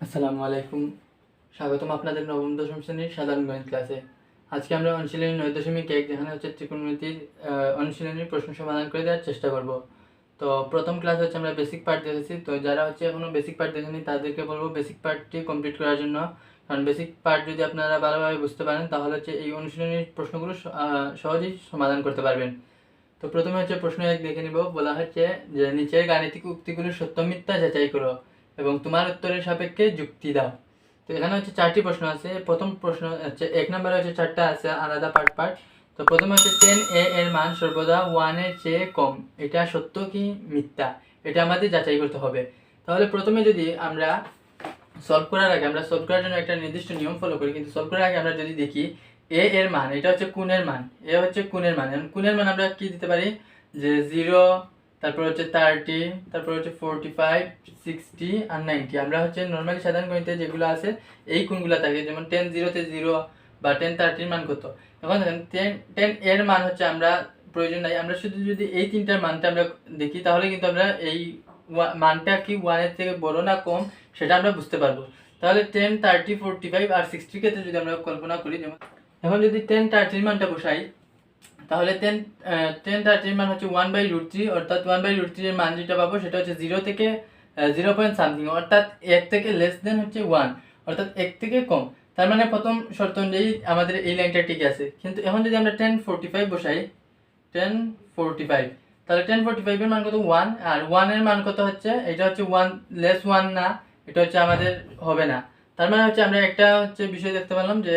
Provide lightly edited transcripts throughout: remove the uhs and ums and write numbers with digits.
আসসালামু আলাইকুম। স্বাগতম আপনাদের নবম দশম শ্রেণীর সাধারণ গণিত ক্লাসে। আজকে আমরা অনুশীলনী 9.1 যেখানে হচ্ছে ত্রিকোণমিতির অনুশীলনীর প্রশ্ন সমাধান করে দেওয়ার চেষ্টা করব। তো প্রথম ক্লাস হচ্ছে আমরা বেসিক পার্ট দেখেছি। তো যারা হচ্ছে এখনও বেসিক পার্ট দেখেনি তাদেরকে বলবো বেসিক পার্টটি কমপ্লিট করার জন্য, কারণ বেসিক পার্ট যদি আপনারা ভালোভাবে বুঝতে পারেন তাহলে হচ্ছে এই অনুশীলনীর প্রশ্নগুলো সহজেই সমাধান করতে পারবেন। তো প্রথমে হচ্ছে প্রশ্ন 1 দেখে নিব। বলা হচ্ছে যে নিচের গাণিতিক উক্তিগুলোর সত্য মিথ্যা যাচাই করো এবং তোমার উত্তরের সাপেক্ষে যুক্তি দাও। তো এখানে হচ্ছে 4টি প্রশ্ন আছে। প্রথম প্রশ্ন হচ্ছে 1 নম্বরে হচ্ছে 4টা আছে আলাদা পার্ট পার্ট। তো প্রথমে হচ্ছে 10a এর মান সর্বদা 1 এর চেয়ে কম, এটা সত্য কি মিথ্যা, এটা আমাদের যাচাই করতে হবে। তাহলে প্রথমে যদি আমরা সলভ করার আগে আমরা সলভ করার জন্য একটা নির্দিষ্ট নিয়ম ফলো করি, কিন্তু সলভ করার আগে আমরা যদি দেখি এ এর মান, এটা হচ্ছে কোণের মান, এ হচ্ছে কোণের মান। এখন কোণের মান আমরা কি দিতে পারি যে 0, তারপর হচ্ছে 30, তারপর হচ্ছে 45, 60 আর 90। আমরা হচ্ছে নর্মালি সাধারণ গণিতে যেগুলো আছে এই কোণগুলো থাকে, যেমন 10 0 তে 0 বা 10 30 মান কত। এখন দেখেন 10 এর মান হচ্ছে আমরা প্রয়োজন নাই, আমরা শুধু যদি এই তিনটার মানটা আমরা দেখি তাহলে কিন্তু আমরা এই মানটা কি 1 এর থেকে বড় না কম সেটা আমরা বুঝতে পারবো। তাহলে 10 30 45 আর 60 ক্ষেত্রে যদি আমরা কল্পনা করি, যেমন এখন যদি 10 30 মানটা বসাই তাহলে 10 30 মান হচ্ছে 1/√3, অর্থাৎ 1/√3 এর মান যেটা পাবো সেটা হচ্ছে 0 থেকে 0 পয়েন্ট সামথিং, অর্থাৎ 1 থেকে লেস দেন হচ্ছে 1, অর্থাৎ 1 থেকে কম। তার মানে প্রথম শর্ত অনুযায়ী আমাদের এই লাইনটা ঠিক আছে। কিন্তু এখন যদি আমরা 1045 বসাই, 1045, তাহলে 1045 এর মান কত 1, আর 1 এর মান কত হচ্ছে, এটা হচ্ছে 1 লেস 1 না, এটা হচ্ছে আমাদের হবে না। তার মানে হচ্ছে আমরা একটা হচ্ছে বিষয় দেখতে পেলাম যে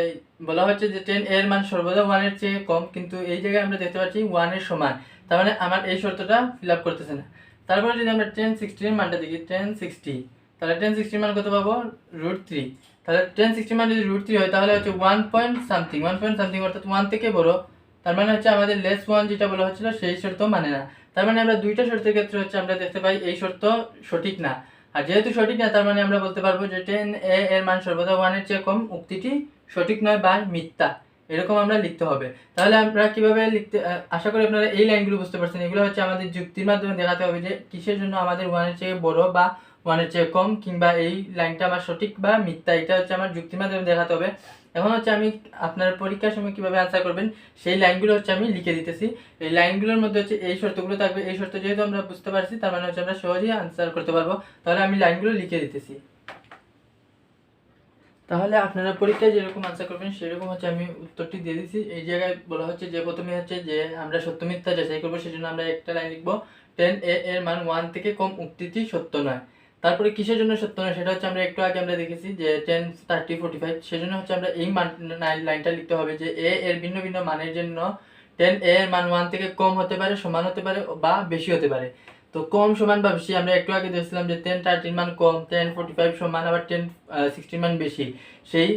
বলা হচ্ছে যে 10 এর মান সর্বদা 1 এর চেয়ে কম, কিন্তু এই জায়গায় আমরা দেখতে পাচ্ছি 1 এর সমান। তার মানে আমার এই শর্তটা ফিল আপ করতেছে না। তারপরে যদি আমরা 1060 এর মানটা দেখি, 1060, তাহলে 1060 মান কত পাবো √3। তাহলে 1060 মান যদি √3 হয় তাহলে হচ্ছে 1 পয়েন্ট সামথিং, 1 পয়েন্ট সামথিং অর্থাৎ 1 থেকে বড়। তার মানে হচ্ছে আমাদের লেস 1 যেটা বলা হচ্ছিল সেই শর্ত মানে না। তার মানে আমরা দুইটা শর্তের ক্ষেত্রে হচ্ছে আমরা দেখতে পাই এই শর্ত সঠিক না। আর যেহেতু সঠিক না তার মানে আমরা বলতে পারবো যে 10a এর মান সর্বদা 1 এর চেয়ে কম, উক্তিটি সঠিক নয় বা মিথ্যা, এরকম আমরা লিখতে হবে। তাহলে আমরা কিভাবে লিখতে, আশা করি আপনারা এই লাইনগুলো বুঝতে পারছেন। এগুলো হচ্ছে আমাদের যুক্তির মাধ্যমে দেখাতে হবে যে কিসের জন্য আমাদের 1 এর চেয়ে বড় বা 1 এর চেয়ে কম, কিংবা এই লাইনটা আমার সঠিক বা মিথ্যা, এটা হচ্ছে আমার যুক্তির মাধ্যমে দেখাতে হবে। এখন হচ্ছে আমি আপনার পরীক্ষার সময় কিভাবে আনসার করবেন সেই লাইনগুলো হচ্ছে আমি লিখে দিতেছি। এই লাইনগুলোর মধ্যে হচ্ছে এই শর্তগুলো থাকবে। এই শর্ত যেহেতু আমরা বুঝতে পারছি তার মানে হচ্ছে আমরা সহজেই আনসার করতে পারবো। তাহলে আমি লাইনগুলো লিখে দিতেছি। তাহলে আপনারা পরীক্ষায় যেরকম আনসার করবেন সেরকম হচ্ছে আমি উত্তরটি দিয়ে দিচ্ছি। এই জায়গায় বলা হচ্ছে যে প্রথমে হচ্ছে যে আমরা সত্য মিথ্যা যাচাই করবো, সেজন্য আমরা একটা লাইন লিখবো 10a এর মান 1 থেকে কম, উক্তিটি সত্য নয়। তারপরে কিসের জন্য সত্য নয় সেটা হচ্ছে আমরা একটু আগে আমরা দেখেছি যে 10 30 45, সেজন্য হচ্ছে আমরা এই মান লাইনটা লিখতে হবে যে a এর ভিন্ন ভিন্ন মানের জন্য 10a এর মান 1 থেকে কম হতে পারে, সমান হতে পারে বা বেশি হতে পারে। তো কম সমান বা বেশি আমরা একটু আগে দেখছিলাম যে 10 30 মান কম, 10 45 সমান, আবার 10 60 মান বেশি। সেই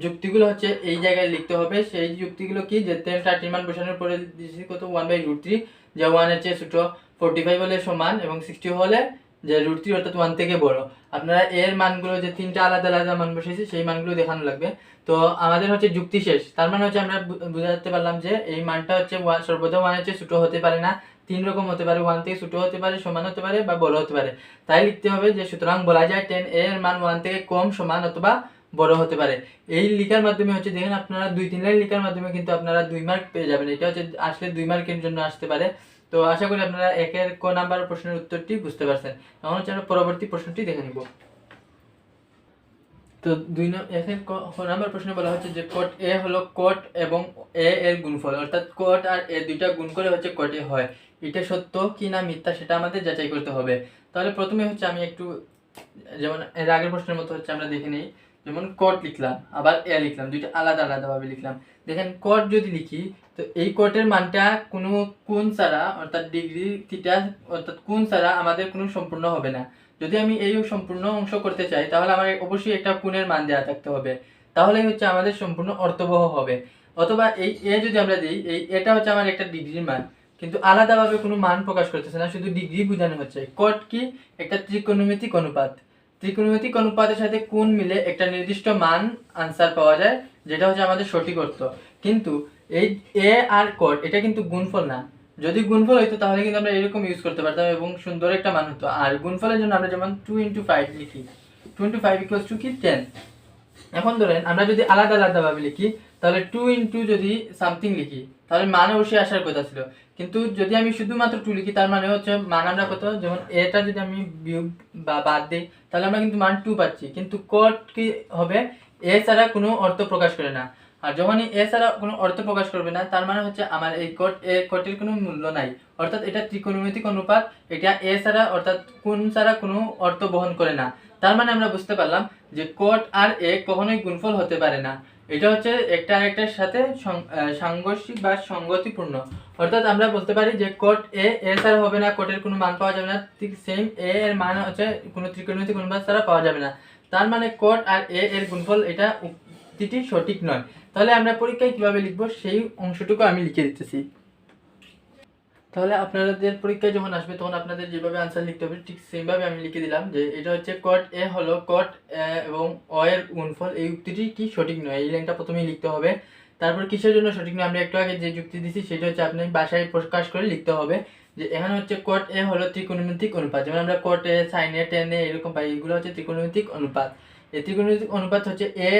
যুক্তিগুলো হচ্ছে এই জায়গায় লিখতে হবে। সেই যুক্তিগুলো কি যে 10 30 মান বসানোর পরে দিয়েছি কত 1/√3, যে 1 এর চেয়ে ছোট, 45 হলে সমান এবং 60 হলে যে √3 অর্থাৎ 1 থেকে বড়। আপনারা এর মানগুলো যে তিনটা আলাদা আলাদা মান বসেছি সেই মানগুলো দেখানো লাগবে। তো আমাদের হচ্ছে যুক্তি শেষ। তার মানে হচ্ছে আমরা বুঝাতে পারলাম যে এই মানটা হচ্ছে সর্বদা 1 এর চেয়ে ছোট হতে পারে না, তিন রকম হতে পারে, 1 থেকে ছোট হতে পারে, সমান হতে পারে বা বড় হতে পারে। তাই লিখতে হবে যে সুতরাং বলা যায় 10 এর মান 1 থেকে কম, সমান অথবা বড় হতে পারে। এই লিখার মাধ্যমে হচ্ছে দেখেন আপনারা 2-3 লাইন লিখার মাধ্যমে কিন্তু আপনারা 2 মার্ক পেয়ে যাবেন। এটা হচ্ছে আসলে 2 মার্কের জন্য আসতে পারে। তো আশা করি আপনারা একের ক নাম্বার প্রশ্নের উত্তরটি বুঝতে পারছেন। এখন হচ্ছে আমরা পরবর্তী প্রশ্নটি দেখে নিব। তো একের ক নাম্বার প্রশ্নে বলা হচ্ছে যে কট এ হলো কট এবং এ এর গুণফল, অর্থাৎ কট আর এ দুইটা গুণ করে হচ্ছে কট এ হয়। এটা সত্য কি না মিথ্যা সেটা আমাদের যাচাই করতে হবে। তাহলে প্রথমে হচ্ছে আমি একটু, যেমন এর আগের প্রশ্নের মতো হচ্ছে আমরা দেখে নিই। যেমন কট লিখলাম আবার এ লিখলাম, দুইটা আলাদা আলাদাভাবে লিখলাম। দেখেন কট যদি লিখি তো এই কটের মানটা কোনো কোণ ছাড়া, অর্থাৎ ডিগ্রি থিটা অর্থাৎ কোণ ছাড়া আমাদের কোনো সম্পূর্ণ হবে না। যদি আমি এই সম্পূর্ণ অংশ করতে চাই তাহলে আমার অবশ্যই একটা কোণের মান দেওয়া থাকতে হবে, তাহলেই হচ্ছে আমাদের সম্পূর্ণ অর্থবহ হবে। অথবা এই এ যদি আমরা দিই, এটা হচ্ছে আমার একটা ডিগ্রির মান, কিন্তু আলাদাভাবে কোনো মান প্রকাশ করতেছে না, শুধু ডিগ্রি বোঝানো হচ্ছে। কট কি একটা ত্রিকোণমিতিক অনুপাত, ত্রিকোণমিতিক অনুপাতের সাথে কোণ মিলে একটা নির্দিষ্ট মান আনসার পাওয়া যায়, যেটা হচ্ছে আমাদের সঠিক অর্থ। কিন্তু এই এ আর কট এটা কিন্তু গুণফল না। যদি গুণফল হইতো তাহলে কিন্তু আমরা এরকম ইউজ করতে পারতাম এবং সুন্দর একটা মান হতো। আর গুণফলের জন্য আমরা যেমন 2 × 5 লিখি, 25 ইকুয়ালস টু কি 10। এখন ধরেন আমরা যদি আলাদা আলাদাভাবে লিখি তাহলে 2 ইন্টু যদি সামথিং লিখি তাহলে মান অবশ্যই আসার কথা ছিল, কিন্তু যদি আমি শুধুমাত্র 2 লিখি তার মানে হচ্ছে মান আমরা কত, যেমন এটা যদি আমি বিয়োগ বা বাদ দিই তাহলে আমরা কিন্তু মান 2 পাচ্ছি, কিন্তু কোড কি হবে এ ছাড়া কোনো অর্থ প্রকাশ করে না। আর যখনই এ ছাড়া কোনো অর্থ প্রকাশ করবে না তার মানে হচ্ছে আমার এই কোডটির কোনো মূল্য নাই, অর্থাৎ এটা ত্রিকোণমিতিক অনুপাত, এটা এ ছাড়া অর্থাৎ কোণ ছাড়া কোনো অর্থ বহন করে না। তার মানে আমরা বুঝতে পারলাম যে কোড আর এ কখনোই গুণফল হতে পারে না, এটা হচ্ছে একটা আরেকটার সাথে সাংঘর্ষিক বা সঙ্গতিপূর্ণ। অর্থাৎ আমরা বলতে পারি যে কোড এ ছাড়া হবে না, কোডের কোনো মান পাওয়া যাবে না, ঠিক সেম এ এর মান হচ্ছে কোনো ত্রিকোণমিতিক অনুপাত ছাড়া পাওয়া যাবে না। তার মানে কোড আর এ এর গুণফল এটা উক্তিটি সঠিক নয়। তাহলে আমরা পরীক্ষায় কিভাবে লিখবো সেই অংশটুকু আমি লিখে দিতেছি। তাহলে আপনাদের পরীক্ষায় যখন আসবে তখন আপনাদের যেভাবে আনসার লিখতে হবে ঠিক সেইভাবে আমি লিখে দিলাম যে এটা হচ্ছে কট এ হলো কট এবং অ এর গুণফল, এই উক্তিটি কি সঠিক নয়, এই লাইনটা প্রথমেই লিখতে হবে। তারপর কিসের জন্য সঠিক নয় আমরা একটু আগে যে যুক্তি দিছি সেটা হচ্ছে আপনি বাসায় প্রকাশ করে লিখতে হবে যে এখানে হচ্ছে কট এ হলো ত্রিকোণমিতিক অনুপাত, যেমন আমরা কট এ সাইন এ টেন এ এরকম পাই, এগুলো হচ্ছে ত্রিকোণমিতিক অনুপাত। এই ত্রিকোণমিতিক অনুপাত হচ্ছে এ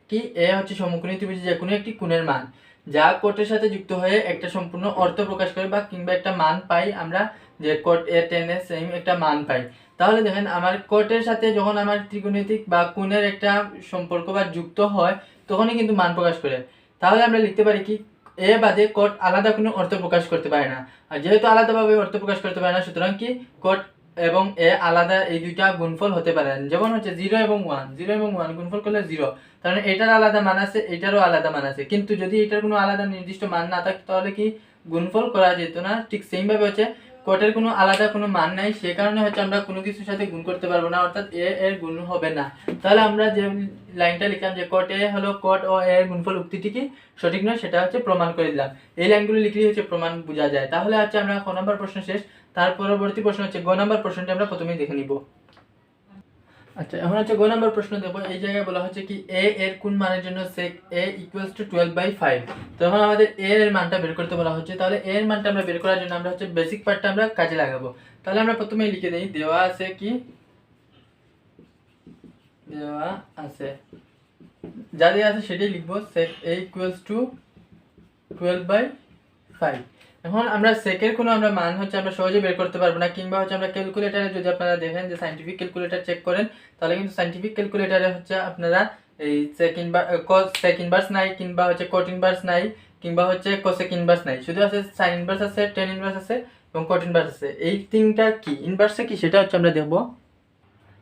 কি, এ হচ্ছে সমকোণী ত্রিভুজ যে কোনো একটি কোণের মান যা কোটের সাথে যুক্ত হয়ে একটা সম্পূর্ণ অর্থ প্রকাশ করে বা কিংবা একটা মান পাই আমরা, যে কোট এ টেন এ সেম একটা মান পাই। তাহলে দেখেন আমার কোটের সাথে যখন আমার ত্রিকোণমিতিক বা কোণের একটা সম্পর্ক বা যুক্ত হয় তখনই কিন্তু মান প্রকাশ করে। তাহলে আমরা লিখতে পারি কি এ বাদে কোট আলাদা কোনো অর্থ প্রকাশ করতে পারে না, আর যেহেতু আলাদাভাবে অর্থ প্রকাশ করতে পারে না সুতরাং কি কোট এবং এ আলাদা এই দুইটা গুণফল হতে পারে না। যেমন হচ্ছে 0 এবং 1, 0 এবং 1 গুণফল করলে 0, কারণ এটার আলাদা মান আছে এটারও আলাদা মান আছে, কিন্তু যদি এটার কোনো আলাদা নির্দিষ্ট মান না থাকতো তাহলে কি গুণফল করা যেত না। ঠিক সেম ভাবে হচ্ছে কোটের কোনো আলাদা কোনো মান নাই, সে কারণে হচ্ছে আমরা কোনো কিছুর সাথে গুণ করতে পারবো না, অর্থাৎ এ এর গুণ হবে না। তাহলে আমরা যে লাইনটা লিখলাম যে কোট এ হলো কোট ও এর গুণফল উক্তিটি কি সঠিক নয় সেটা হচ্ছে প্রমাণ করে দিলাম। এই লাইনগুলো লিখলেই হচ্ছে প্রমাণ বোঝা যায়। তাহলে হচ্ছে আমরা ক নম্বর প্রশ্ন শেষ। তার পরবর্তী প্রশ্ন হচ্ছে গ নম্বর প্রশ্নটি আমরা প্রথমেই দেখে নিব। আচ্ছা, এখন হচ্ছে গ নম্বর প্রশ্ন দেখবো। এই জায়গায় বলা হচ্ছে কি এ এর কোন মানের জন্য sec a equals to 12/5। তো এখন আমাদের a এর মানটা বের করতে বলা হচ্ছে। তাহলে a এর মানটা আমরা বের করার জন্য আমরা হচ্ছে বেসিক পার্টটা আমরা কাজে লাগাবো। তাহলে আমরা প্রথমেই লিখে দেই, দেওয়া আছে কি, দেওয়া আছে যা দেওয়া আছে সেটাই লিখবো, sec a equals to 12/5। এখন আমরা সেকের কোনো আমরা মান হচ্ছে আমরা সহজে বের করতে পারবো না, কিংবা হচ্ছে আমরা ক্যালকুলেটারে যদি আপনারা দেখেন যে সাইন্টিফিক ক্যালকুলেটর চেক করেন তাহলে কিন্তু সাইন্টিফিক ক্যালকুলেটারে হচ্ছে আপনারা এই সেক ইনভার্স নাই, কিংবা হচ্ছে কট ইনভার্স নাই, কিংবা হচ্ছে কোসেক ইনভার্স নাই, শুধু আছে সাইন ইনভার্স আছে, টেন ইনভার্স আছে এবং কট ইনভার্স আছে। এই তিনটা কি, ইনভার্সটা কি সেটা হচ্ছে আমরা দেখবো।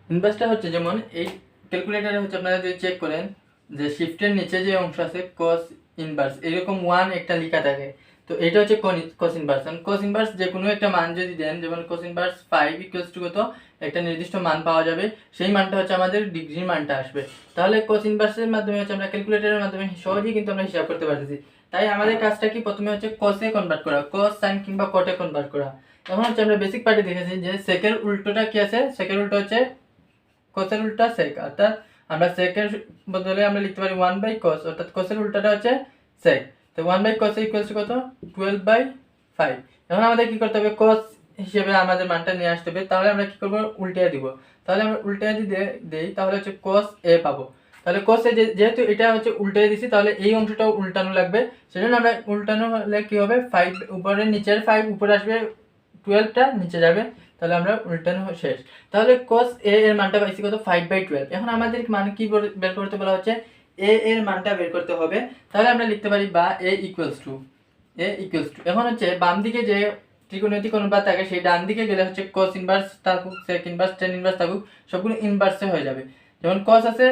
ইনভার্সটা হচ্ছে যেমন এই ক্যালকুলেটারে হচ্ছে আপনারা যদি চেক করেন যে শিফটের নিচে যে অংশ আছে কস ইনভার্স এরকম 1 একটা লেখা থাকে, তো এটা হচ্ছে কস ইনভার্স। কস ইনভার্স যে কোনো একটা মান যদি দেন, যেমন কস ইনভার্স 5 ইকুয়ালস টু কত একটা নির্দিষ্ট মান পাওয়া যাবে, সেই মানটা হচ্ছে আমাদের ডিগ্রির মানটা আসবে। তাহলে কস ইনভার্সের মাধ্যমে হচ্ছে আমরা ক্যালকুলেটরের মাধ্যমে সহজেই কিন্তু আমরা হিসাব করতে পারতেছি। তাই আমাদের কাজটা কি, প্রথমে হচ্ছে কসে কনভার্ট করা, কস সাইন কিংবা কটে কনভার্ট করা। এখন হচ্ছে আমরা বেসিক পার্টে দেখেছি যে সেকের উল্টোটা কি আছে, সেকের উল্টো হচ্ছে কোসের উল্টা সেক, অর্থাৎ আমরা সেকের বদলে আমরা লিখতে পারি 1/cos, অর্থাৎ কোসের উল্টাটা হচ্ছে সেক। তো 1/cos ইকুয়ালস টু কত 12/5। এখন আমাদের কি করতে হবে, cos হিসেবে আমাদের মানটা নিয়ে আসতে হবে। তাহলে আমরা কি করব, উল্টিয়ে দিব। তাহলে আমরা উল্টিয়ে যদি দেই তাহলে হচ্ছে cos a পাবো। তাহলে cos a যেহেতু এটা হচ্ছে উল্টিয়ে দিছি তাহলে এই অংশটাও উল্টানো লাগবে, সেজন্য আমরা উল্টানো হলে কি হবে 5 উপরে নিচের 5 উপরে আসবে, 12টা নিচে যাবে, তাহলে আমরা উল্টানো শেষ। তাহলে cos a এর মানটা পাইছি কত 5/12। এখন আমাদের মান কি বের করতে বলা হচ্ছে, a এর মানটা বের করতে হবে। তাহলে আমরা লিখতে পারি বা a ইকুয়ালস টু এখন হচ্ছে বাম দিকে যে ত্রিকোণমিতিক অনুপাত থাকে সেই ডান দিকে গেলে হচ্ছে cos ইনভার্স থাকুক, sec ইনভার্স, tan ইনভার্স থাকুক, সবগুলো ইনভার্সে হয়ে যাবে। যেমন cos আছে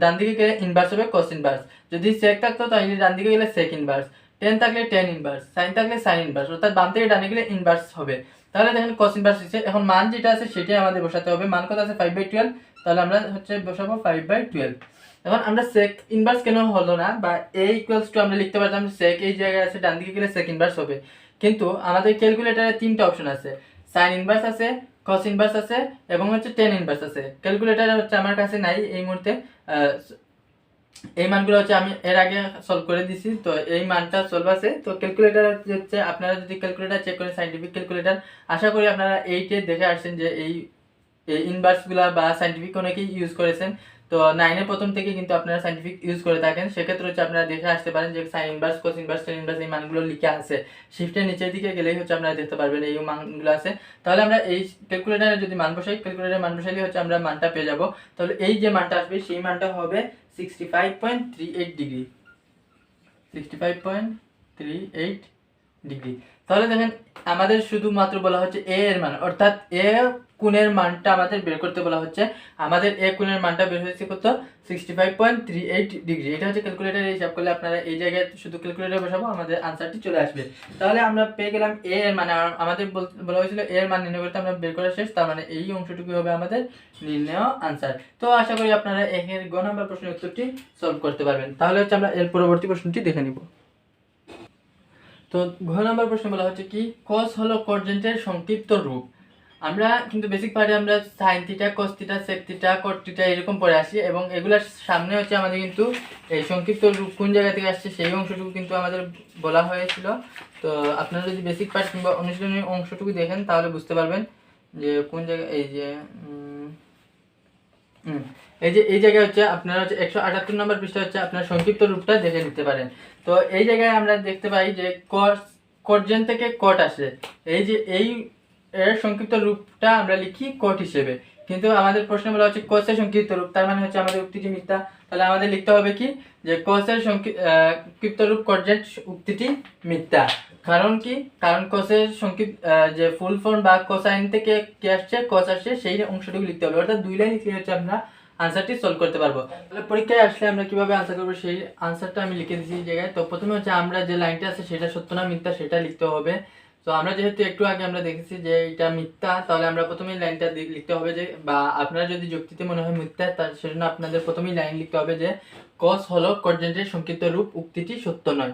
ডান দিকে গেলে ইনভার্স হবে cos ইনভার্স, যদি sec থাকতো তাহলে ডান দিকে গেলে sec ইনভার্স, tan থাকলে tan ইনভার্স, sin থাকলে sin ইনভার্স, অর্থাৎ বাম থেকে ডানে গেলে ইনভার্স হবে। তাহলে দেখেন cos ইনভার্স হচ্ছে, এখন মান যেটা আছে সেটাই আমাদের বসাতে হবে। মান কত আছে 5/12, তাহলে আমরা হচ্ছে বসাবো 5/12। এখন আমরা sec ইনভার্স কেন হলো না, বা a ইকুয়ালস টু আমরা লিখতে পারতাম sec এই জায়গায় আছে ডান দিকে গেলে sec ইনভার্স হবে, কিন্তু আমাদের ক্যালকুলেটরে তিনটা অপশন আছে, sin ইনভার্স আছে, cos ইনভার্স আছে এবং হচ্ছে tan ইনভার্স আছে। ক্যালকুলেটরে হচ্ছে আমার কাছে নাই এই মুহূর্তে, এই মানগুলো হচ্ছে আমি এর আগে সলভ করে দিছি, তো এই মানটা সলভ আছে। তো ক্যালকুলেটর হচ্ছে আপনারা যদি ক্যালকুলেটর চেক করেন সাইন্টিফিক ক্যালকুলেটর, আশা করি আপনারা এইটে দেখে আসছেন যে এই ইনভার্সগুলা বা সাইন্টিফিক অনেকেই ইউজ করেছেন। তো 9-এর প্রথম থেকে কিন্তু আপনারা সাইন্টিফিক ইউজ করে থাকেন। সেক্ষেত্রে হচ্ছে আপনারা দেখে আসতে পারেন যে sign inverse, cos inverse, ten inverse এই মানগুলো লিখে আছে। শিফটের নিচের দিকে গেলেই হচ্ছে আপনারা দেখতে পারবেন এই মানগুলো আছে। তাহলে আমরা এই ক্যালকুলেটারে যদি মান বসাই, ক্যালকুলেটারে মান বসাইলে হচ্ছে আমরা মানটা পেয়ে যাব। তাহলে এই যে মানটা আসবে সেই মানটা হবে 65.38 ডিগ্রি, 65.38 ডিগ্রি। তাহলে দেখেন আমাদের শুধুমাত্র বলা হচ্ছে এ এর মান, অর্থাৎ এ কোণের মানটা আমাদের বের করতে বলা হচ্ছে। আমাদের এ কোণের মানটা বের হয়েছে কত? 65.38 ডিগ্রি। এটা হচ্ছে ক্যালকুলেটারে হিসাব করলে আপনারা এই জায়গায় শুধু ক্যালকুলেটারে বসাবো, আমাদের আনসারটি চলে আসবে। তাহলে আমরা পেয়ে গেলাম এ এর মানে, আমাদের বলা হয়েছিল এ এর মান নির্ণয় করতে, আমরা বের করা শেষ। তার মানে এই অংশটুকু হবে আমাদের নির্ণয় আনসার। তো আশা করি আপনারা এর গ নাম্বার প্রশ্নের উত্তরটি সলভ করতে পারবেন। তাহলে হচ্ছে আমরা এর পরবর্তী প্রশ্নটি দেখে নিব। তো ঘ নম্বর প্রশ্ন বলা হচ্ছে কি, কস হলো কোটজেন্টের সংক্ষিপ্ত রূপ। আমরা কিন্তু বেসিক পার্টে আমরা sine theta, cos theta, sec theta, cot theta এরকম পড়ে আসি, এবং এগুলার সামনে হচ্ছে আমাদের কিন্তু এই সংক্ষিপ্ত রূপ কোন জায়গা থেকে আসছে সেই অংশটুকু কিন্তু আমাদের বলা হয়েছিল। তো আপনারা যদি বেসিক পার্ট কিংবা অনুশীলনী অংশটুকু দেখেন তাহলে বুঝতে পারবেন যে কোন জায়গায় এই যে এই জায়গায় হচ্ছে আপনারা হচ্ছে 178 নম্বর পৃষ্ঠা হচ্ছে আপনার সংক্ষিপ্ত রূপটা দেখে নিতে পারেন। তো এই জায়গায় আমরা দেখতে পাই যে কোটজেন থেকে কট আসে, এই যে এই এর সংক্ষিপ্ত রূপটা আমরা লিখি কট হিসেবে, কিন্তু আমাদের প্রশ্ন বলা হচ্ছে কোসের সংক্ষিপ্ত রূপ, তার মানে হচ্ছে আমাদের উক্তিটি মিথ্যা। তাহলে আমাদের লিখতে হবে কি যে কোসের সংক্ষিপ্ত রূপ কোটজেন্ট উক্তিটি মিথ্যা। কারণ কি? কারণ কোসের সংক্ষিপ্ত যে ফুল ফর্ম বা কোসাইন থেকে কি আসছে, কস আসছে, সেই অংশটুকু লিখতে হবে। অর্থাৎ দুই লাইন লিখলে হচ্ছে আমরা আনসারটি সলভ করতে পারবো। তাহলে পরীক্ষায় আসলে আমরা কিভাবে আনসার করবো সেই আনসারটা আমি লিখে দিচ্ছি এই জায়গায়। তো প্রথমে হচ্ছে আমরা যে লাইনটা আছে সেটা সত্য না মিথ্যা সেটা লিখতে হবে। তো আমরা যেহেতু একটু আগে আমরা দেখেছি যে এটা মিথ্যা, তাহলে আমরা প্রথমেই লাইনটা লিখতে হবে যে, বা আপনারা যদি যুক্তিতে মনে হয় মিথ্যা তার সেজন্য আপনাদের প্রথমেই লাইন লিখতে হবে যে কস হলো কোটজেন্টের সংক্ষিপ্ত রূপ, উক্তিটি সত্য নয়।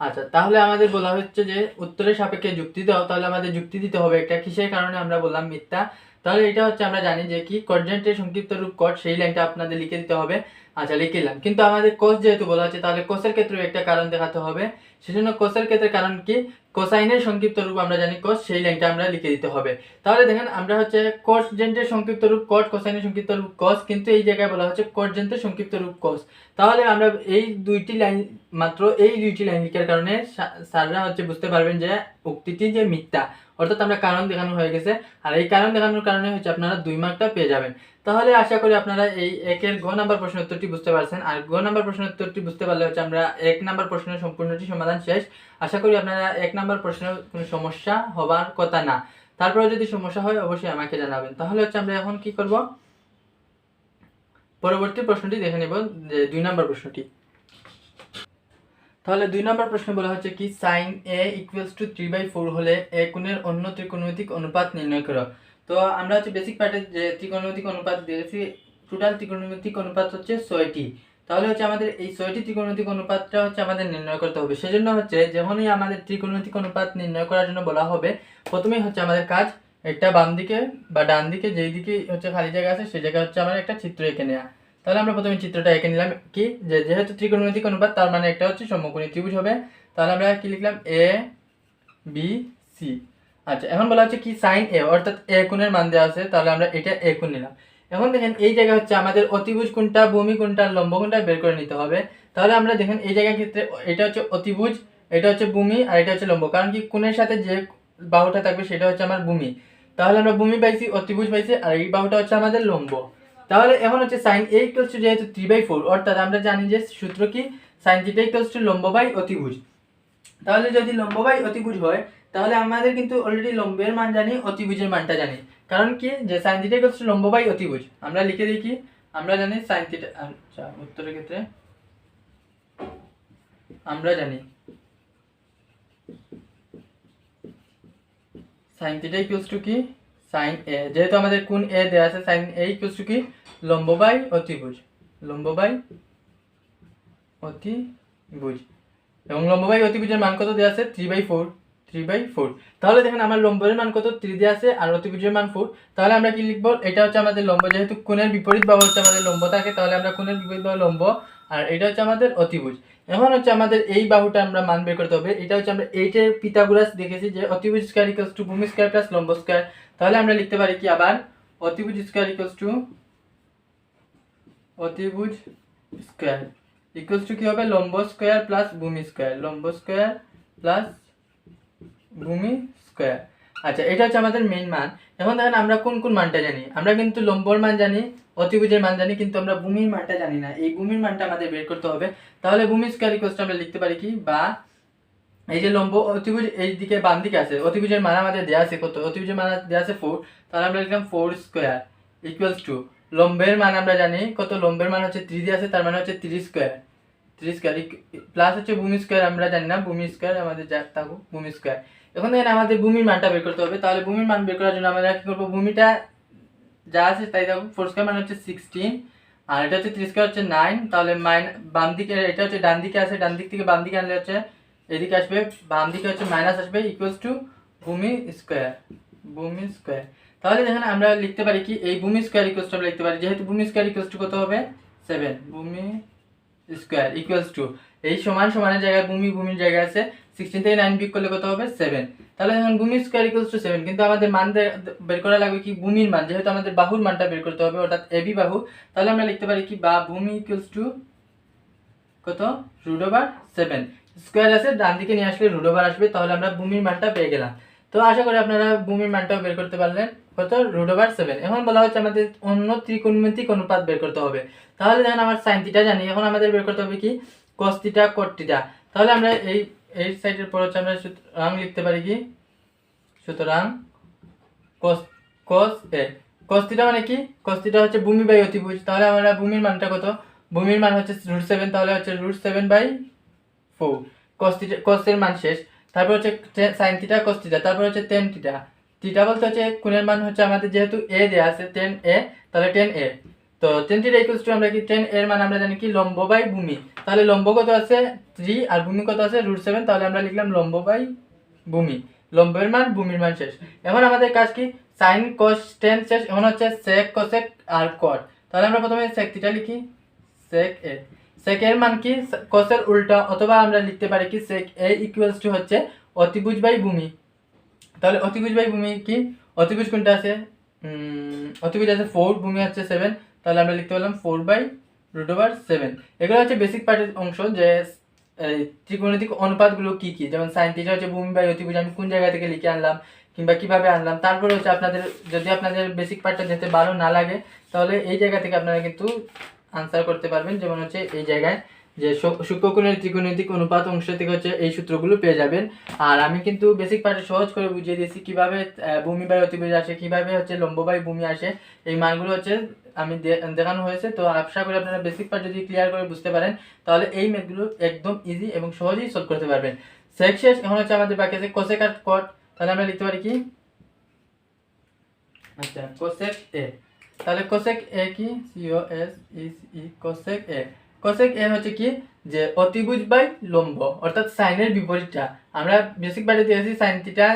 আচ্ছা, তাহলে আমাদের বলা হচ্ছে যে উত্তরের সাপেক্ষে যুক্তি দাও, তাহলে আমাদের যুক্তি দিতে হবে একটা কিসের কারণে আমরা বললাম মিথ্যা। তাহলে এটা হচ্ছে আমরা জানি যে কি কোটজেন্টের সংক্ষিপ্ত রূপ কট, সেই লাইনটা আপনাদের লিখে দিতে হবে। আচ্ছা, লিখে দিলাম, কিন্তু আমাদের কোস যেহেতু বলা হচ্ছে তাহলে কোসের ক্ষেত্রে একটা কারণ দেখাতে হবে। সেজন্য কোসের ক্ষেত্রে কারণ কি, কোসাইনের সংক্ষিপ্ত রূপ আমরা জানি কস, সেই লাইনটা আমরা লিখে দিতে হবে। তাহলে দেখেন আমরা হচ্ছে কোটজেন্টের সংক্ষিপ্ত রূপ কট, কোসাইনের সংক্ষিপ্ত রূপ কস, কিন্তু এই জায়গায় বলা হচ্ছে কোটজেন্টের সংক্ষিপ্ত রূপ কস। তাহলে আমরা এই দুইটি লাইন, মাত্র এই দুইটি লাইন লিখার কারণে স্যাররা হচ্ছে বুঝতে পারবেন যে উক্তিটি যে মিথ্যা, অর্থাৎ আমরা কারণ দেখানো হয়ে গেছে। আর এই কারণ দেখানোর কারণে হচ্ছে আপনারা 2 মার্কটা পেয়ে যাবেন। তাহলে আশা করি আপনারা এই একের গ নাম্বার প্রশ্নের উত্তরটি বুঝতে পারছেন। আর গ নাম্বার প্রশ্নের উত্তরটি বুঝতে পারলে হচ্ছে আমরা 1 নাম্বার প্রশ্নের সম্পূর্ণটি সমাধান শেষ। আশা করি আপনারা 1 নাম্বার প্রশ্নের কোনো সমস্যা হবার কথা না। তারপরে যদি সমস্যা হয় অবশ্যই আমাকে জানাবেন। তাহলে হচ্ছে আমরা এখন কি করব, পরবর্তী প্রশ্নটি দেখে নেব, যে 2 নাম্বার প্রশ্নটি। তাহলে 2 নম্বর প্রশ্ন বলা হচ্ছে কি, sin a = 3/4 হলে a কোণের অন্য ত্রিকোণমিতিক অনুপাত নির্ণয় করো। তো আমরা হচ্ছে বেসিক পার্টে যে ত্রিকোণমিতিক অনুপাত দিয়েছি, টোটাল ত্রিকোণমিতিক অনুপাত হচ্ছে 6টি। তাহলে হচ্ছে আমাদের এই 6টি ত্রিকোণমিতিক অনুপাতটা হচ্ছে আমাদের নির্ণয় করতে হবে। সেজন্য হচ্ছে যখনই আমাদের ত্রিকোণমিতিক অনুপাত নির্ণয় করার জন্য বলা হবে, প্রথমেই হচ্ছে আমাদের কাজ একটা বাম দিকে বা ডান দিকে যেই দিকে হচ্ছে খালি জায়গা আছে সেই জায়গায় হচ্ছে আমার একটা চিত্র এঁকে নেওয়া। তাহলে আমরা প্রথমে চিত্রটা এঁকে নিলাম কি, যে যেহেতু ত্রিকোণমিতিক অনুপাত তার মানে একটা হচ্ছে সমকোণী ত্রিভুজ হবে। তাহলে আমরা কি লিখলাম, এ বি সি। আচ্ছা, এখন বলা হচ্ছে কি sin a, অর্থাৎ a কোণের মান দেওয়া আছে, তাহলে আমরা এটা a কোণ নিলাম। এখন দেখেন এই জায়গা হচ্ছে আমাদের অতিভুজ কোণটা, ভূমি কোণটা, লম্ব কোণটা বের করে নিতে হবে। তাহলে আমরা দেখেন এই জায়গার ক্ষেত্রে এটা হচ্ছে অতিভুজ, এটা হচ্ছে ভূমি, আর এটা হচ্ছে লম্ব। কারণ কি, কোণের সাথে যে বাহুটা থাকবে সেটা হচ্ছে আমার ভূমি। তাহলে আমরা ভূমি পাইছি, অতিভুজ পাইছি, আর এই বাহুটা হচ্ছে আমাদের লম্ব। তাহলে এখন হচ্ছে sin a = যেহেতু 3/4, অর্থাৎ আমরা জানি যে সূত্র কি, sin θ = লম্ব বাই অতিভুজ। তাহলে যদি লম্ব বাই অতিভুজ হয় তাহলে আমাদের কিন্তু অলরেডি লম্বের মান জানি, অতিভুজের মানটা জানি। কারণ কি, যে sin θ = লম্ব বাই অতিভুজ। আমরা লিখে দিই কি, আমরা জানি sin θ, আচ্ছা উত্তরের ক্ষেত্রে আমরা জানি sin θ = কি, sin a, যেহেতু আমাদের কোণ a দেয়া আছে, sin a = কি, লম্ব বাই অতিভুজ, লম্ব বাই অতিভুজ। এবং লম্ব বাই অতিভুজের মান কত দেওয়া আছে, 3/4, 3/4। তাহলে দেখেন আমার লম্বের মান কত, 3 দেওয়া আছে, আর অতিভুজের মান 4। তাহলে আমরা কি লিখব, এটা হচ্ছে আমাদের লম্ব, যেহেতু কোণের বিপরীত বাহু হচ্ছে আমাদের লম্ব থাকে, তাহলে আমরা কোণের বিপরীত বাহু লম্ব, আর এটা হচ্ছে আমাদের অতিভুজ। এখন হচ্ছে আমাদের এই বাহুটা আমরা মান বের করতে হবে। এটা হচ্ছে আমরা এইটের পিথাগোরাস দেখেছি যে অতিভুজ স্কয়ার = ভূমি স্কয়ার প্লাস লম্ব স্কয়ার। তাহলে আমরা লিখতে পারি কি, আবার অতিভুজ স্কয়ার ইকুয়ালস টু অতিভুজ স্কয়ার ইকুয়ালস টু কি হবে লম্ব স্কয়ার প্লাস ভূমি স্কয়ার, লম্ব স্কয়ার প্লাস ভূমি স্কয়ার। আচ্ছা, এটা হচ্ছে আমাদের মেইন মান। এখন দেখেন আমরা কোন কোন মানটা জানি। আমরা কিন্তু লম্বর মান জানি, অতিভুজের মান জানি, কিন্তু আমরা ভূমির মানটা জানি না। এই ভূমির মানটা আমাদের বের করতে হবে। তাহলে ভূমি স্কয়ার ইকুয়ালস টু আমরা লিখতে পারি কি, বা এই যে লম্ব অতিভুজ এই দিকে বাম দিকে আছে, অতিভুজের মান আমাদের দেওয়া আছে কত, অতিভুজের মান দেওয়া আছে 4, তাহলে আমরা লিখলাম 4 স্কয়ার ইকুয়ালস টু লম্বের মান আমরা জানি কত, লম্বের মান হচ্ছে 3 দিয়ে আছে, তার মানে হচ্ছে 3 স্কয়ার, 3 স্কয়ার প্লাস হচ্ছে ভূমি স্কয়ার আমরা জানি না, ভূমি স্কয়ার আমাদের যা থাকুক ভূমি স্কয়ার। এখন দেখেন আমাদের ভূমির মানটা বের করতে হবে। তাহলে ভূমির মান বের করার জন্য আমরা কি করব, ভূমিটা যা আছে তাই থাকুক, 4 স্কয়ার মানে হচ্ছে 16, আর এটা হচ্ছে 3 স্কয়ার হচ্ছে 9, তাহলে বাম দিকে এটা হচ্ছে ডান দিকে আছে, ডান দিক থেকে বাম দিকে আনলে হচ্ছে এদিকে আসবে, বাম দিকে হচ্ছে মাইনাস আসবে, ইকুয়ালস টু ভূমি স্কয়ার, ভূমি স্কয়ার। তাহলে দেখেন আমরা লিখতে পারি কি, এই ভূমি স্কয়ার ইকুয়ালস টু আমরা লিখতে পারি, যেহেতু ভূমি স্কয়ার ইকুয়ালস টু কত হবে 7, ভূমি স্কয়ার ইকুয়ালস টু এই সমান সমানের জায়গায় ভূমির জায়গায় আছে 16 থেকে 9 বিয়োগ করলে কত হবে 7। তাহলে এখন ভূমি স্কয়ার ইকুয়ালস টু 7, কিন্তু আমাদের মান বের করা লাগবে কি ভূমির মান, যেহেতু আমাদের বাহুর মানটা বের করতে হবে, অর্থাৎ এবি বাহু। তাহলে আমরা লিখতে পারি কি, বা ভূমি ইকুয়ালস টু কত, √7, স্কয়ার আছে ডান দিকে নিয়ে আসলে √, আসবে, তাহলে আমরা ভূমির মানটা পেয়ে গেলাম। তো আশা করি আপনারা ভূমির মানটাও বের করতে পারলেন, কত, √7। এখন বলা হচ্ছে আমাদের অন্য ত্রিকোণমিতিক অনুপাত বের করতে হবে। তাহলে দেখেন আমার sin থিটা জানি, এখন আমাদের বের করতে হবে কি cos থিটা cot থিটা। তাহলে আমরা এই সাইডের পর হচ্ছে আমরা সুতরাং লিখতে পারি কি, সুতরাং cos a, cos থিটা মানে কি, cos থিটা হচ্ছে ভূমি বাই অতিভুজ। তাহলে আমরা ভূমির মানটা কত, ভূমির মান হচ্ছে √7, তাহলে হচ্ছে √7/4, cos এর মান শেষ। তারপর হচ্ছে sin থিটা cos থিটা, তারপর হচ্ছে tan থিটা। থিটা বলতে হচ্ছে কোণের মান হচ্ছে আমাদের যেহেতু a দেয়া আছে tan a, তাহলে tan a। তো tan থিটা ইকুয়ালস টু আমরা কি, tan এর মান আমরা জানি কি লম্ব বাই ভূমি। তাহলে লম্ব কত আছে 3 আর ভূমি কত আছে √7, তাহলে আমরা লিখলাম লম্ব বাই ভূমি, লম্বের মান ভূমির মান শেষ। এখন আমাদের কাজ কি, sin cos tan শেষ, এখন হচ্ছে sec cosec আর cot। তাহলে আমরা প্রথমে sec থিটা লিখি, sec a, sec এর মান কি cos এর উল্টা, অথবা আমরা লিখতে পারি কি sec a ইকুয়ালস টু হচ্ছে অতিভুজ বাই ভূমি। তাহলে অতিভুজ বাই ভূমি কি, অতিভুজ কোনটা আছে, অতিভুজ আছে 4, ভূমি হচ্ছে 7, তাহলে আমরা লিখতে পারলাম 4/√7। এগুলো হচ্ছে বেসিক পার্টের অংশ, যে ত্রিকোণমিতিক অনুপাতগুলো কি কি, যেমন sin থিটা হচ্ছে ভূমি বাই অতিভুজ, আমি কোন জায়গা থেকে লিখে আনলাম কিংবা কিভাবে আনলাম। তারপরে হচ্ছে আপনাদের যদি আপনাদের বেসিক পার্টটা যেতে ভালো না লাগে, তাহলে এই জায়গা থেকে আপনারা কিন্তু আনসার করতে পারবেন। যেমন হচ্ছে এই জায়গায় যে সূক্ষ্মকোণের ত্রিকোণমিতিক অনুপাত অংশ থেকে হচ্ছে এই সূত্রগুলো পেয়ে যাবেন। আর আমি কিন্তু বেসিক পার্টে সহজ করে বুঝিয়ে দিয়েছি কিভাবে ভূমি বাই অতিভুজ আসে, কিভাবে হচ্ছে লম্ব বাই ভূমি আসে, এই মানগুলো হচ্ছে আমি দেখানো হয়েছে। তো আশা করি আপনারা বেসিক পার্ট যদি ক্লিয়ার করে বুঝতে পারেন, তাহলে এই ম্যাথগুলো একদম ইজি এবং সহজেই সলভ করতে পারবেন। সেক শেষ, এখন হচ্ছে আমাদের বাকি আছে কোসেক আর কট। তাহলে আমরা লিখতে পারি কি, আচ্ছা কোসেক এ, তাহলে কোসেক এ কি, COSEC, কোসেক এ, কোসেক এ হচ্ছে কি, যে অতিভুজ বাই লম্ব, অর্থাৎ সাইনের বিপরীতটা। আমরা বেসিক পার্টে দিয়েছি sin থিটা,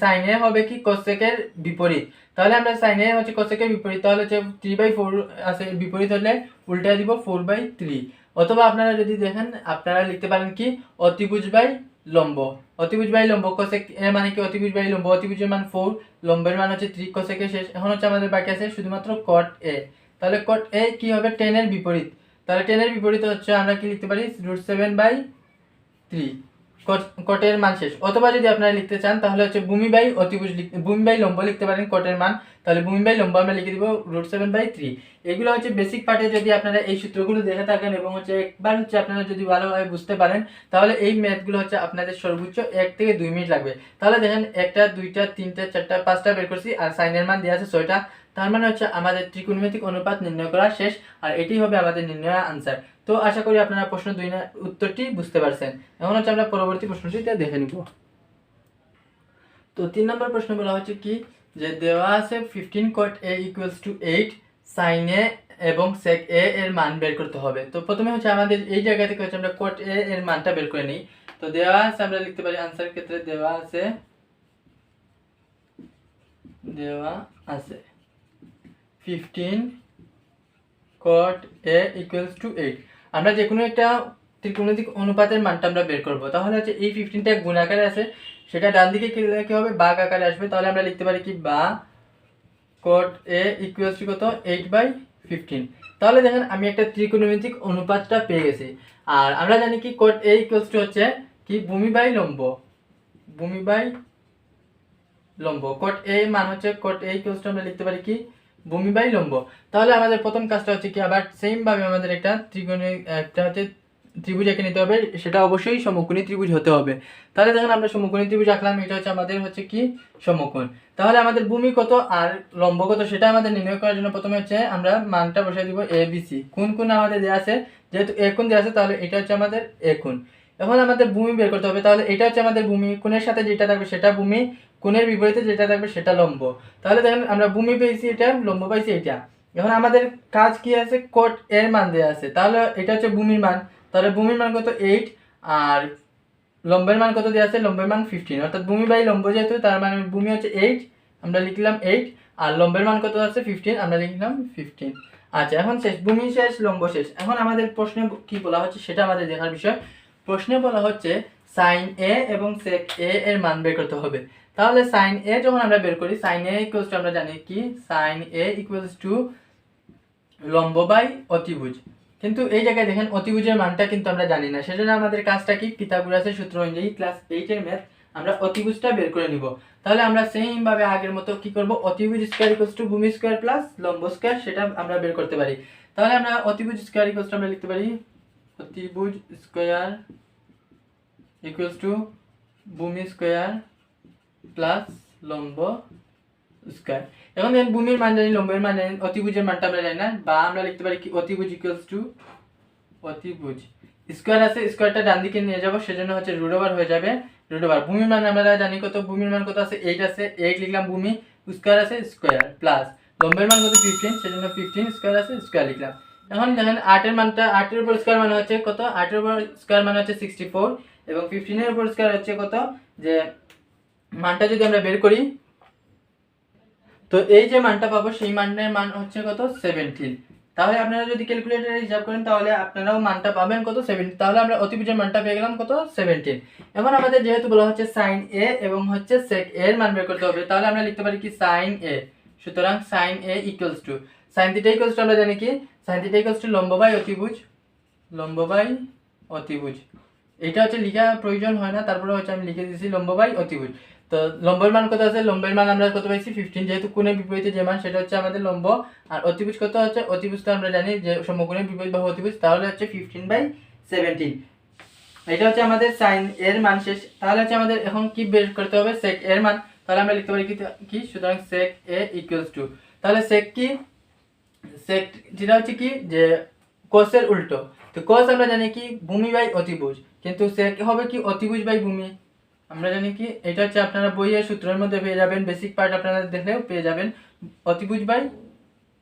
sin এ হবে কি কোসেকের বিপরীত। তাহলে আমরা sin এ হচ্ছে কোসেকের বিপরীত, তাহলে হচ্ছে 3/4 আছে, বিপরীত হলে উল্টা দিব 4/3। অথবা আপনারা যদি দেখেন আপনারা লিখতে পারেন কি অতিভুজ বাই লম্ব, অতিভুজ বাই লম্ব, কোসেক এ মানে কি অতিভুজ বাই লম্ব, অতিভুজের মান 4, লম্বের মান হচ্ছে 3, কোসেকের শেষ। এখন হচ্ছে আমাদের বাকি আছে শুধুমাত্র cot a। তাহলে cot a কি হবে, tan এর বিপরীত। তাহলে tan এর বিপরীত হচ্ছে আমরা কি লিখতে পারি √7/3, cot এর মান শেষ। অথবা যদি আপনারা লিখতে চান তাহলে হচ্ছে ভূমি বাই অতিভুজ, ভূমি বাই লম্ব লিখতে পারেন cot এর মান, তাহলে ভূমি বাই লম্ব আমরা লিখে দিব √7/3। এগুলো হচ্ছে বেসিক পার্টে যদি আপনারা এই সূত্রগুলো দেখে থাকেন এবং হচ্ছে একবার হচ্ছে আপনারা যদি ভালোভাবে বুঝতে পারেন, তাহলে এই ম্যাথগুলো হচ্ছে আপনাদের সর্বোচ্চ 1 থেকে 2 মিনিট লাগবে। তাহলে দেখেন 1টা 2টা 3টা 4টা 5টা বের করছি, আর সাইনের মান দেওয়া আছে 6টা। তার মানে হচ্ছে আমাদের ত্রিকোণমিতিক অনুপাত নির্ণয় করা শেষ, আর এটাই হবে আমাদের নির্ণয় আনসার। তো আশা করি আপনারা প্রশ্ন 2 এর উত্তরটি বুঝতে পারছেন। এখন হচ্ছে আমরা পরবর্তী প্রশ্নটিতে দেখে নিব। তো 3 নম্বর প্রশ্ন বলা হচ্ছে কি, যে দেওয়া আছে 15 cot a equals to 8, sin a এবং sec a এর মান বের করতে হবে। তো প্রথমে হচ্ছে আমাদের এই জায়গা থেকে হচ্ছে আমরা cot a এর মানটা বের করে নিই। তো দেওয়া আছে, আমরা লিখতে পারি আনসারের ক্ষেত্রে দেওয়া আছে 15 cot a equals to 8। আমরা যে কোনো একটা ত্রিকোণমিতিক অনুপাতের মানটা আমরা বের করব। তাহলে হচ্ছে এই 15টা গুণ আকারে আছে, সেটা ডান দিকে কি হবে, ভাগ আকারে আসবে। তাহলে আমরা লিখতে পারি কি, বা cot A ইকুয়ালস টু কত 8/15। তাহলে দেখেন আমি একটা ত্রিকোণমিতিক অনুপাতটা পেয়ে গেছি। আর আমরা জানি কি cot A ইকুয়ালস টু হচ্ছে কি ভূমি বাই লম্ব, ভূমি বাই লম্ব। cot A মান হচ্ছে cot A ইকুয়ালস টু আমরা লিখতে পারি কি ভূমি বাই লম্ব। তাহলে আমাদের প্রথম কাজটা হচ্ছে কি আবার সেম ভাবে আমাদের একটা একটা হচ্ছে ত্রিভুজ এঁকে নিতে হবে, সেটা অবশ্যই সমকোণী ত্রিভুজ হতে হবে। তাহলে দেখেন আমরা সমকোণী ত্রিভুজ আঁকলাম, এটা হচ্ছে আমাদের হচ্ছে কি সমকোণ। তাহলে আমাদের ভূমি কত আর লম্ব কত সেটা আমাদের নির্ণয় করার জন্য প্রথমে হচ্ছে আমরা মানটা বসাই দিব এ বি সি। কোন কোণ আমাদের দেওয়া আছে, যেহেতু এ কোণ দেওয়া আছে তাহলে এটা হচ্ছে আমাদের এ কোণ। এখন আমাদের ভূমি বের করতে হবে, তাহলে এটা হচ্ছে আমাদের ভূমি, কোণের সাথে যেটা থাকবে সেটা ভূমি, কোণের বিপরীতে যেটা থাকবে সেটা লম্ব। তাহলে দেখেন আমরা ভূমি পেয়েছি এটা, লম্ব পাইছি এটা। এখন আমাদের কাজ কি আছে, cot এর মান দেওয়া আছে, তাহলে এটা হচ্ছে ভূমির মান। তাহলে ভূমির মান কত 8 আর লম্বের মান কত দেওয়া আছে, লম্বের মান 15। অর্থাৎ ভূমি বাই লম্ব যেহেতু তার মানে ভূমি হচ্ছে 8, আমরা লিখলাম 8 আর লম্বের মান কত আছে 15, আমরা লিখলাম 15। আচ্ছা এখন শেষ, ভূমি শেষ লম্ব শেষ। এখন আমাদের প্রশ্নে কি বলা হচ্ছে সেটা আমাদের দেখার বিষয়। প্রশ্নে বলা হচ্ছে sin A এবং sec A এর মান বের করতে হবে। তাহলে sin A যখন আমরা বের করি, sin A ইকুয়ালস টু আমরা জানি কি sin A ইকুয়ালস টু লম্ব বাই অতিভুজ। কিন্তু এই জায়গায় দেখেন অতিভুজের মানটা কিন্তু আমরা জানি না, সেজন্য আমাদের কাজটা কি পিথাগোরাসের সূত্র অনুযায়ী ক্লাস 8 এর ম্যাথ আমরা অতিভুজটা বের করে নিব। তাহলে আমরা সেম ভাবে আগের মতো কি করব, অতিভুজ স্কয়ার ইকুয়ালস টু ভূমি স্কয়ার প্লাস লম্ব স্কয়ার, সেটা আমরা বের করতে পারি। তাহলে আমরা অতিভুজ স্কয়ার ইকুয়ালস টু আমরা লিখতে পারি অতিভুজ স্কয়ার ইকুয়ালস টু ভূমি স্কয়ার প্লাস লম্ব স্কয়ার। এখন দেখেন ভূমির মান জানি, লম্বের মান জানি, অতিভুজের মানটা আমরা জানি না, বা আমরা লিখতে পারি কি অতিভুজ ইকুয়ালস টু অতিভুজ স্কয়ার আছে, স্কয়ারটা ডান দিকে নিয়ে যাব, সেজন্য হচ্ছে রুট ওভার হয়ে যাবে রুট ওভার। ভূমির মান আমরা জানি কত, ভূমির মান কত আছে 8 আছে, 8 লিখলাম ভূমি, স্কয়ার আছে স্কয়ার প্লাস লম্বের মান কত 15, সেজন্য 15 স্কয়ার আছে স্কয়ার লিখলাম। এখন দেখেন 8 এর মানটা, 8 এর উপর স্কয়ার মানে হচ্ছে কত, 8 এর উপর স্কয়ার মানে হচ্ছে 64 এবং 15 এর উপর স্কয়ার হচ্ছে কত, যে মানটা যদি আমরা বের করি তো এই যে মানটা পাবো সেই মানের মান হচ্ছে কত 17। তাহলে আপনারা যদি ক্যালকুলেটরে হিসাব করেন তাহলে আপনারাও মানটা পাবেন কত 17। তাহলে আমরা অতিভুজের মানটা পেয়ে গেলাম কত 17। এখন আমাদের যেহেতু বলা হচ্ছে sin A এবং হচ্ছে sec A এর মান বের করতে হবে, তাহলে আমরা লিখতে পারি কি sin A। সুতরাং sin A equals to sin θ equals to আমরা জানি কি sin θ ইকুয়ালস টু লম্ব বাই অতিভুজ, লম্ব বাই অতিভুজ। এটা হচ্ছে লেখা প্রয়োজন হয় না, তারপরে হচ্ছে আমি লিখে দিয়েছি লম্ব বাই অতিভুজ। তো লম্বের মান কত আছে, লম্বের মান আমরা কত পাইছি 15, যেহেতু কোণের বিপরীতে যে মান সেটা হচ্ছে আমাদের লম্ব। আর অতিভুজ কত হচ্ছে, অতিভুজ তো আমরা জানি যে সমকোণের বিপরীত বাহু অতিভুজ, তাহলে হচ্ছে 15/17। এটা হচ্ছে আমাদের sin এর মান শেষ। তাহলে হচ্ছে আমাদের এখন কি বের করতে হবে, sec এর মান। তাহলে আমরা লিখতে পারি কি সুতরাং sec A ইকুয়ালস টু, তাহলে sec কি, sec যেটা হচ্ছে কি যে cos এর উল্টো। তো cos আমরা জানি কি ভূমি বাই অতিভুজ, কিন্তু sec হবে কি অতিভুজ বাই ভূমি। আমরা জানি কি এটা হচ্ছে আপনারা বইয়ের সূত্রের মধ্যে পেয়ে যাবেন, বেসিক পার্ট আপনারা দেখলেও পেয়ে যাবেন অতিভুজ বাই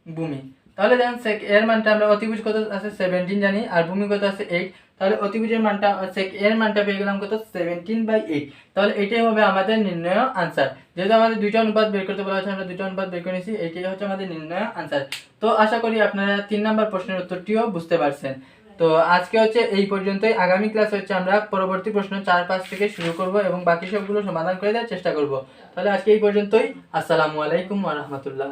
ভূমি। তাহলে দেখেন sec এর মানটা আমরা অতিভুজ কত আছে 17 জানি আর ভূমি কত আছে 8, তাহলে অতিভুজের মানটা sec এর মানটা পেয়ে গেলাম কত 17/8। তাহলে এটাই হবে আমাদের নির্ণয় আনসার। যেহেতু আমাদের দুইটা অনুপাত বের করতে বলা হয়েছে, আমরা দুইটা অনুপাত বের করে নিয়েছি, এটাই হচ্ছে আমাদের নির্ণয় আনসার। তো আশা করি আপনারা 3 নাম্বার প্রশ্নের উত্তরটিও বুঝতে পারছেন। তো আজকে হচ্ছে এই পর্যন্তই। আগামী ক্লাসে হচ্ছে আমরা পরবর্তী প্রশ্ন 4-5 থেকে শুরু করব এবং বাকি সবগুলো সমাধান করে দেওয়ার চেষ্টা করব। তাহলে আজকে এই পর্যন্তই। আসসালামু আলাইকুম ওয়া রাহমাতুল্লাহ।